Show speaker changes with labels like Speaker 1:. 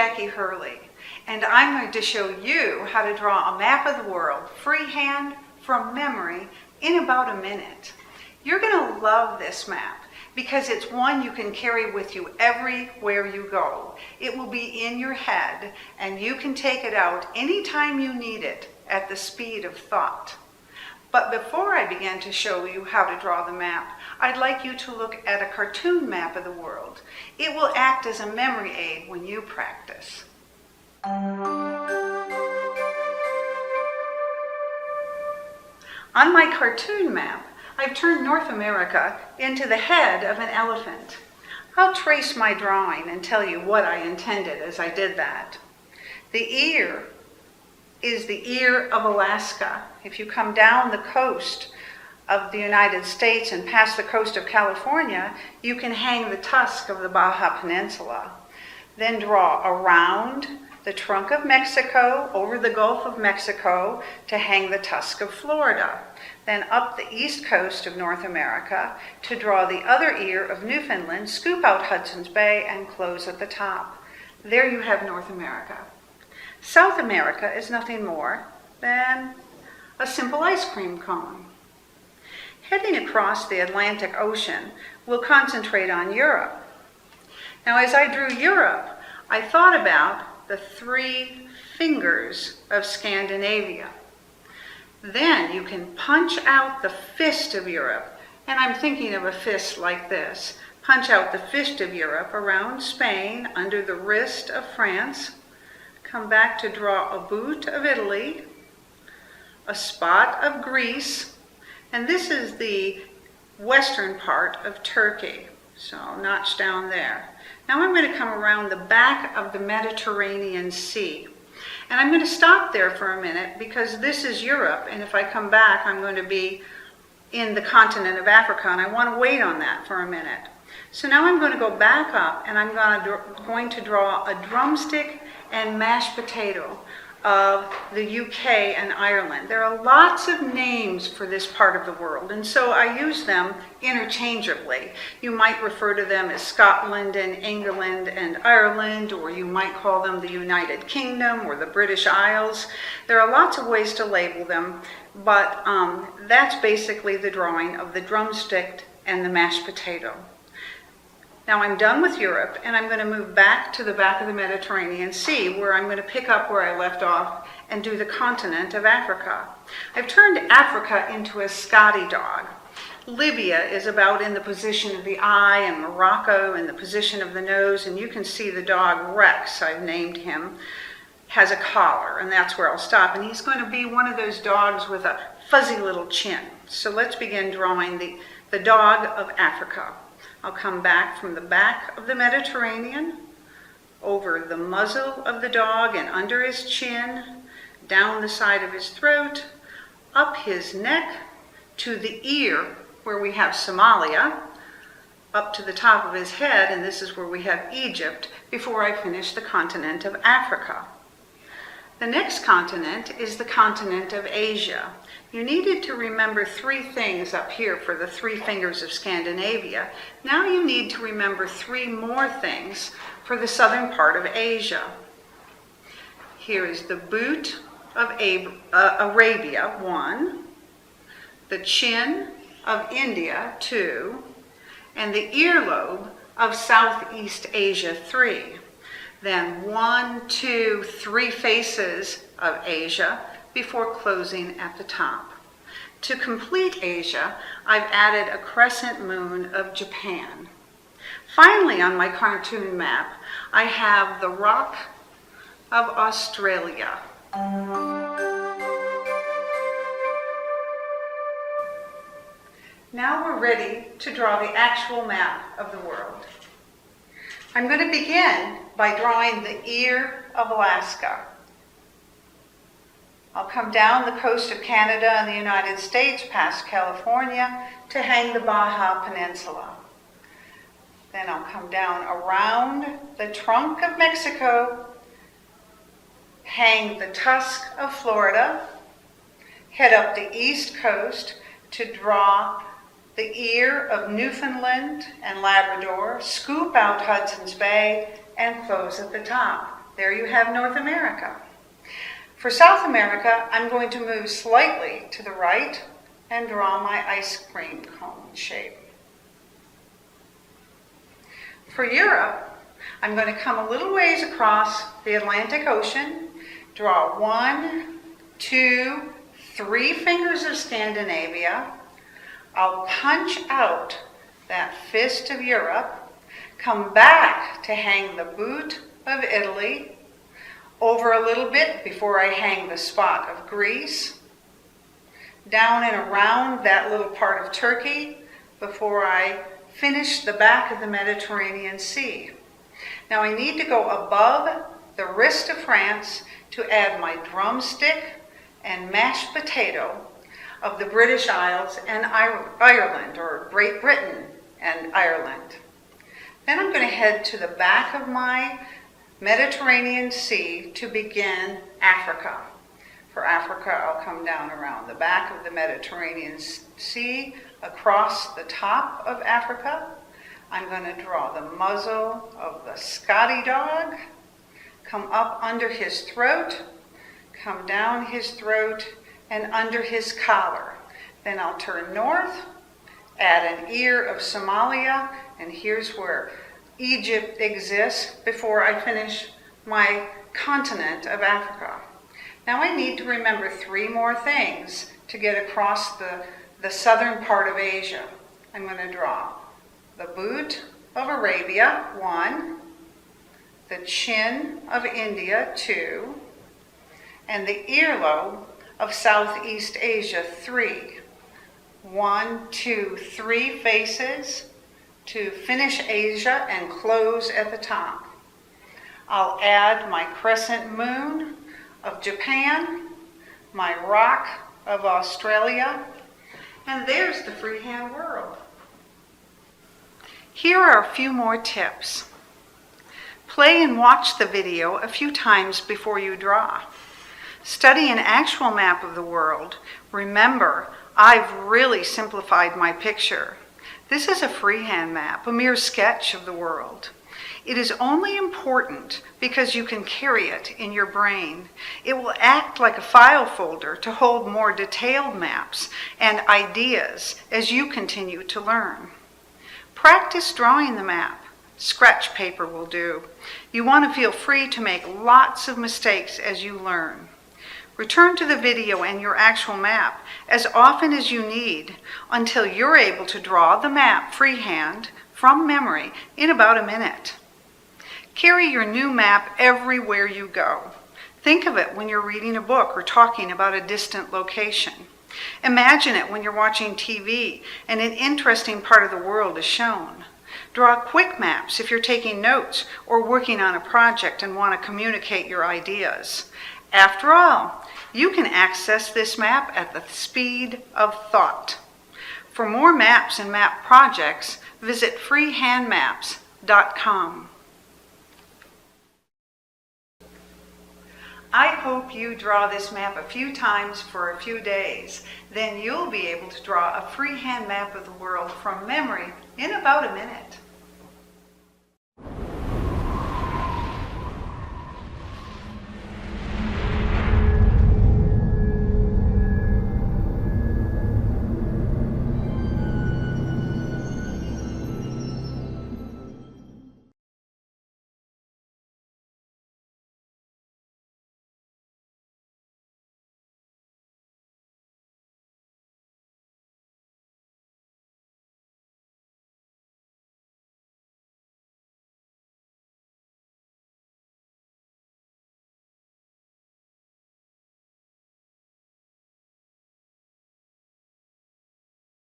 Speaker 1: Jackie Hurley, and I'm going to show you how to draw a map of the world, freehand, from memory, in about a minute. You're going to love this map because it's one you can carry with you everywhere you go. It will be in your head, and you can take it out anytime you need it at the speed of thought. But before I begin to show you how to draw the map, I'd like you to look at a cartoon map of the world. It will act as a memory aid when you practice. On my cartoon map, I've turned North America into the head of an elephant. I'll trace my drawing and tell you what I intended as I did that. The ear is the ear of Alaska. If you come down the coast of the United States and past the coast of California, you can hang the tusk of the Baja Peninsula. Then draw around the trunk of Mexico, over the Gulf of Mexico, to hang the tusk of Florida. Then up the east coast of North America to draw the other ear of Newfoundland, scoop out Hudson's Bay, and close at the top. There you have North America. South America is nothing more than a simple ice cream cone. Heading across the Atlantic Ocean, we'll concentrate on Europe. Now, as I drew Europe, I thought about the 3 fingers of Scandinavia. Then you can punch out the fist of Europe, and I'm thinking of a fist like this. Punch out the fist of Europe around Spain, under the wrist of France. Come back to draw a boot of Italy, a spot of Greece, and this is the western part of Turkey, so I'll notch down there. Now I'm going to come around the back of the Mediterranean Sea, and I'm going to stop there for a minute because this is Europe, and if I come back I'm going to be in the continent of Africa, and I want to wait on that for a minute. So now I'm going to go back up, and I'm going to draw a drumstick and mashed potato of the UK and Ireland. There are lots of names for this part of the world, and so I use them interchangeably. You might refer to them as Scotland and England and Ireland, or you might call them the United Kingdom or the British Isles. There are lots of ways to label them, but that's basically the drawing of the drumstick and the mashed potato. Now I'm done with Europe, and I'm going to move back to the back of the Mediterranean Sea, where I'm going to pick up where I left off and do the continent of Africa. I've turned Africa into a Scotty dog. Libya is about in the position of the eye, and Morocco in the position of the nose, and you can see the dog Rex, I've named him, has a collar, and that's where I'll stop. And he's going to be one of those dogs with a fuzzy little chin. So let's begin drawing the dog of Africa. I'll come back from the back of the Mediterranean, over the muzzle of the dog and under his chin, down the side of his throat, up his neck, to the ear where we have Somalia, up to the top of his head, and this is where we have Egypt, before I finish the continent of Africa. The next continent is the continent of Asia. You needed to remember 3 things up here for the 3 fingers of Scandinavia. Now you need to remember 3 more things for the southern part of Asia. Here is the boot of Arabia, 1, the chin of India, 2, and the earlobe of Southeast Asia, 3. Then 1, 2, 3 faces of Asia before closing at the top. To complete Asia, I've added a crescent moon of Japan. Finally, on my cartoon map, I have the rock of Australia. Now we're ready to draw the actual map of the world. I'm going to begin by drawing the ear of Alaska. I'll come down the coast of Canada and the United States past California to hang the Baja Peninsula. Then I'll come down around the trunk of Mexico, hang the tusk of Florida, head up the east coast to draw the ear of Newfoundland and Labrador, scoop out Hudson's Bay, and close at the top. There you have North America. For South America, I'm going to move slightly to the right and draw my ice cream cone shape. For Europe, I'm going to come a little ways across the Atlantic Ocean, draw 1, 2, 3 fingers of Scandinavia. I'll punch out that fist of Europe, come back to hang the boot of Italy, over a little bit before I hang the spot of Greece, down and around that little part of Turkey before I finish the back of the Mediterranean Sea. Now I need to go above the wrist of France to add my drumstick and mashed potato of the British Isles and Ireland, or Great Britain and Ireland. Then I'm going to head to the back of my Mediterranean Sea to begin Africa. For Africa, I'll come down around the back of the Mediterranean Sea, across the top of Africa. I'm going to draw the muzzle of the Scotty dog, come up under his throat, come down his throat, and under his collar. Then I'll turn north, add an ear of Somalia, and here's where Egypt exists before I finish my continent of Africa. Now I need to remember 3 more things to get across the southern part of Asia. I'm going to draw the boot of Arabia, 1, the chin of India, 2, and the earlobe of Southeast Asia, 3. 1, 2, 3 faces to finish Asia and close at the top. I'll add my crescent moon of Japan, my rock of Australia, and there's the freehand world. Here are a few more tips. Play and watch the video a few times before you draw. Study an actual map of the world. Remember, I've really simplified my picture. This is a freehand map, a mere sketch of the world. It is only important because you can carry it in your brain. It will act like a file folder to hold more detailed maps and ideas as you continue to learn. Practice drawing the map. Scratch paper will do. You want to feel free to make lots of mistakes as you learn. Return to the video and your actual map as often as you need until you're able to draw the map freehand from memory in about a minute. Carry your new map everywhere you go. Think of it when you're reading a book or talking about a distant location. Imagine it when you're watching TV and an interesting part of the world is shown. Draw quick maps if you're taking notes or working on a project and want to communicate your ideas. After all, you can access this map at the speed of thought. For more maps and map projects, visit FreeHandMaps.com. I hope you draw this map a few times for a few days. Then you'll be able to draw a freehand map of the world from memory in about a minute.